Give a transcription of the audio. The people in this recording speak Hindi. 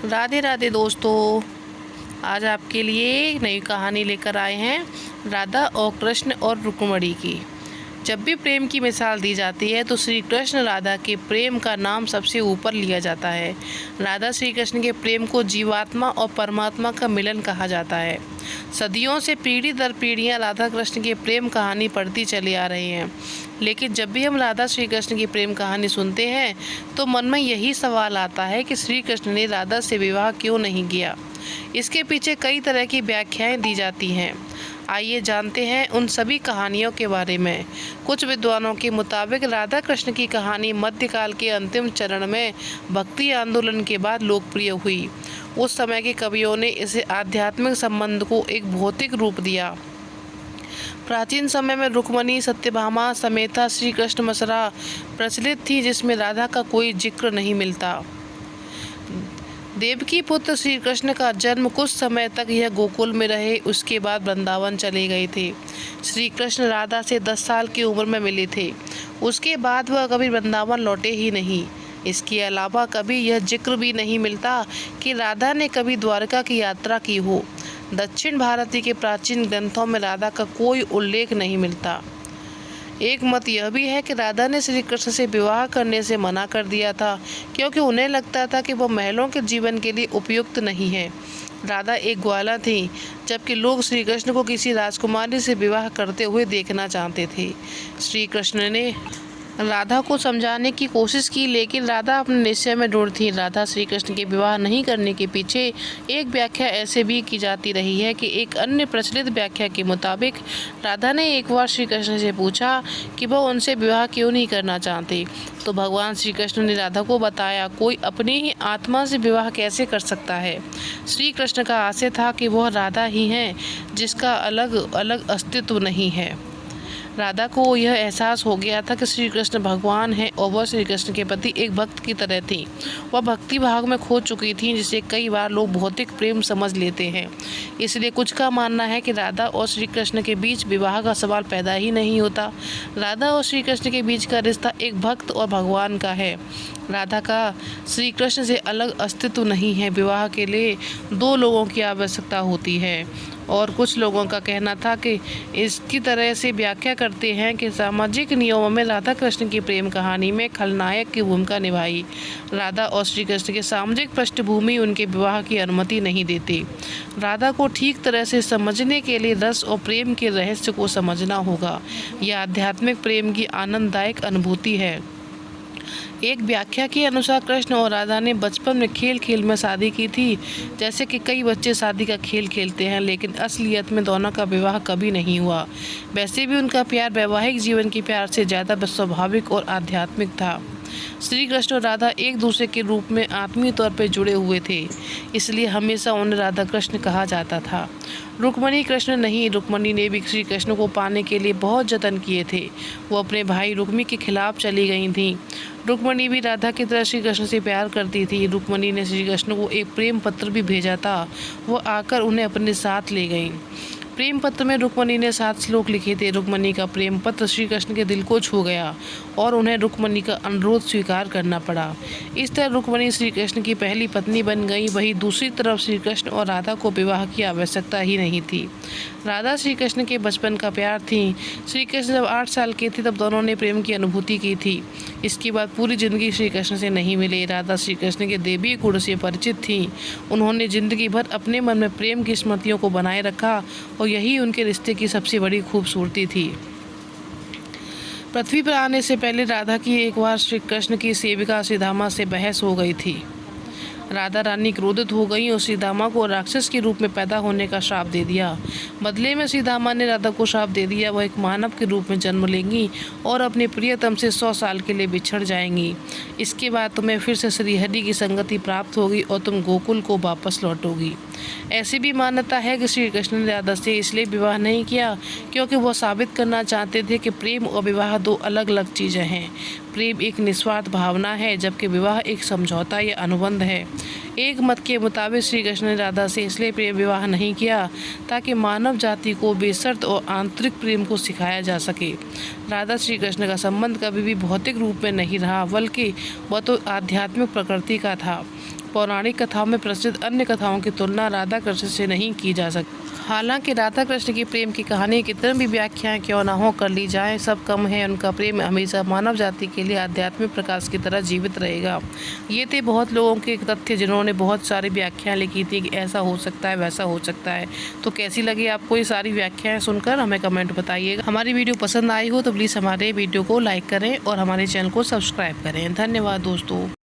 राधे राधे दोस्तों। आज आपके लिए एक नई कहानी लेकर आए हैं, राधा और कृष्ण और रुक्मिणी की। जब भी प्रेम की मिसाल दी जाती है तो श्री कृष्ण राधा के प्रेम का नाम सबसे ऊपर लिया जाता है। राधा श्री कृष्ण के प्रेम को जीवात्मा और परमात्मा का मिलन कहा जाता है। सदियों से पीढ़ी दर पीढ़ियाँ राधा कृष्ण की प्रेम कहानी पढ़ती चली आ रही हैं, लेकिन जब भी हम राधा श्री कृष्ण की प्रेम कहानी सुनते हैं तो मन में यही सवाल आता है कि श्री कृष्ण ने राधा से विवाह क्यों नहीं किया। इसके पीछे कई तरह की व्याख्याएं दी जाती हैं। आइए जानते हैं उन सभी कहानियों के बारे में। कुछ विद्वानों के मुताबिक राधा कृष्ण की कहानी मध्यकाल के अंतिम चरण में भक्ति आंदोलन के बाद लोकप्रिय हुई। उस समय के कवियों ने इसे आध्यात्मिक संबंध को एक भौतिक रूप दिया। प्राचीन समय में रुक्मिणी, सत्यभामा, समेता, श्री कृष्ण मसरा प्रचलित थी, जिसमें राधा का कोई जिक्र नहीं मिलता। देवकी पुत्र श्री कृष्ण का जन्म कुछ समय तक यह गोकुल में रहे, उसके बाद वृंदावन चले गए थे। श्री कृष्ण राधा से 10 साल की उम्र में मिले थे। उसके बाद वह कभी वृंदावन लौटे ही नहीं। इसके अलावा कभी यह जिक्र भी नहीं मिलता कि राधा ने कभी द्वारका की यात्रा की हो। दक्षिण भारत के प्राचीन ग्रंथों में राधा का कोई उल्लेख नहीं मिलता। एक मत यह भी है कि राधा ने श्री कृष्ण से विवाह करने से मना कर दिया था, क्योंकि उन्हें लगता था कि वह महलों के जीवन के लिए उपयुक्त नहीं है। राधा एक ग्वाला थी, जबकि लोग श्री कृष्ण को किसी राजकुमारी से विवाह करते हुए देखना चाहते थे। श्री कृष्ण ने राधा को समझाने की कोशिश की, लेकिन राधा अपने निश्चय में दृढ़ थी। राधा श्री कृष्ण के विवाह नहीं करने के पीछे एक व्याख्या ऐसे भी की जाती रही है कि एक अन्य प्रचलित व्याख्या के मुताबिक राधा ने एक बार श्री कृष्ण से पूछा कि वह उनसे विवाह क्यों नहीं करना चाहते, तो भगवान श्री कृष्ण ने राधा को बताया, कोई अपनी ही आत्मा से विवाह कैसे कर सकता है। श्री कृष्ण का आशय था कि वह राधा ही हैं, जिसका अलग अलग अस्तित्व नहीं है। राधा को यह एहसास हो गया था कि श्री कृष्ण भगवान हैं और वह श्री कृष्ण के प्रति एक भक्त की तरह थी। वह भक्ति भाव में खो चुकी थी, जिसे कई बार लोग भौतिक प्रेम समझ लेते हैं। इसलिए कुछ का मानना है कि राधा और श्री कृष्ण के बीच विवाह का सवाल पैदा ही नहीं होता। राधा और श्री कृष्ण के बीच का रिश्ता एक भक्त और भगवान का है। राधा का श्री कृष्ण से अलग अस्तित्व नहीं है। विवाह के लिए 2 लोगों की आवश्यकता होती है, और कुछ लोगों का कहना था कि इसकी तरह से व्याख्या करते हैं कि सामाजिक नियमों में राधा कृष्ण की प्रेम कहानी में खलनायक की भूमिका निभाई। राधा और श्री कृष्ण की सामाजिक पृष्ठभूमि उनके विवाह की अनुमति नहीं देती। राधा को ठीक तरह से समझने के लिए रस और प्रेम के रहस्य को समझना होगा। यह आध्यात्मिक प्रेम की आनंददायक अनुभूति है। एक व्याख्या के अनुसार कृष्ण और राधा ने बचपन में खेल खेल में शादी की थी। जैसे कि कई बच्चे शादी का खेल खेलते हैं, लेकिन असलियत में दोनों का विवाह कभी नहीं हुआ। वैसे भी उनका प्यार वैवाहिक जीवन के प्यार से ज़्यादा स्वाभाविक और आध्यात्मिक था। श्री कृष्ण और राधा एक दूसरे के रूप में आत्मीय तौर पर जुड़े हुए थे, इसलिए हमेशा उन्हें राधा कृष्ण कहा जाता था। रुक्मिणी कृष्ण नहीं। रुक्मिणी ने भी श्री कृष्ण को पाने के लिए बहुत जतन किए थे। वो अपने भाई रुक्मी के खिलाफ चली गई थीं। रुक्मिणी भी राधा की तरह श्री कृष्ण से प्यार करती थी। रुक्मिणी ने श्री कृष्ण को एक प्रेम पत्र भी भेजा था। वो आकर उन्हें अपने साथ ले गईं। प्रेम पत्र में रुक्मिणी ने 7 श्लोक लिखे थे। रुक्मिणी का प्रेम पत्र श्री कृष्ण के दिल को छू गया और उन्हें रुक्मिणी का अनुरोध स्वीकार करना पड़ा। इस तरह रुक्मिणी श्री कृष्ण की पहली पत्नी बन गई। वहीं दूसरी तरफ श्री कृष्ण और राधा को विवाह की आवश्यकता ही नहीं थी। राधा श्री कृष्ण के बचपन का प्यार थी। श्री कृष्ण जब 8 साल के थे तब दोनों ने प्रेम की अनुभूति की थी। इसके बाद पूरी जिंदगी श्री कृष्ण से नहीं मिले। राधा श्री कृष्ण के देवी गुण से परिचित थीं। उन्होंने जिंदगी भर अपने मन में प्रेम की स्मृतियों को बनाए रखा और यही उनके रिश्ते की सबसे बड़ी खूबसूरती थी। पृथ्वी पर आने से पहले राधा की एक बार श्री कृष्ण की सेविका सुदामा से बहस हो गई थी। राधा रानी क्रोधित हो गई और सुदामा को राक्षस के रूप में पैदा होने का श्राप दे दिया। बदले में सुदामा ने राधा को श्राप दे दिया, वह एक मानव के रूप में जन्म लेंगी और अपने प्रियतम से 100 साल के लिए बिछड़ जाएंगी। इसके बाद तुम्हें फिर से श्रीहरि की संगति प्राप्त होगी और तुम गोकुल को वापस लौटोगी। ऐसी भी मान्यता है कि श्री कृष्ण ने राधा से इसलिए विवाह नहीं किया क्योंकि वह साबित करना चाहते थे कि प्रेम और विवाह 2 अलग अलग चीज़ें हैं। प्रेम एक निस्वार्थ भावना है, जबकि विवाह एक समझौता या अनुबंध है। एक मत के मुताबिक श्री कृष्ण ने राधा से इसलिए प्रेम विवाह नहीं किया ताकि मानव जाति को बेशर्त और आंतरिक प्रेम को सिखाया जा सके। राधा श्री कृष्ण का संबंध कभी भी भौतिक रूप में नहीं रहा, बल्कि वह तो आध्यात्मिक प्रकृति का था। पौराणिक कथाओं में प्रचलित अन्य कथाओं की तुलना राधा कृष्ण से नहीं की जा सकती। हालांकि राधा कृष्ण की प्रेम की कहानी कितनी भी व्याख्याएं क्यों न हो कर ली जाए, सब कम है। उनका प्रेम हमेशा मानव जाति के लिए आध्यात्मिक प्रकाश की तरह जीवित रहेगा। ये थे बहुत लोगों के तथ्य जिन्होंने बहुत सारी व्याख्याएं लिखी थी कि ऐसा हो सकता है, वैसा हो सकता है। तो कैसी लगी आपको ये सारी व्याख्याएं सुनकर, हमें कमेंट बताइएगा। हमारी वीडियो पसंद आई हो तो प्लीज़ हमारे वीडियो को लाइक करें और हमारे चैनल को सब्सक्राइब करें। धन्यवाद दोस्तों।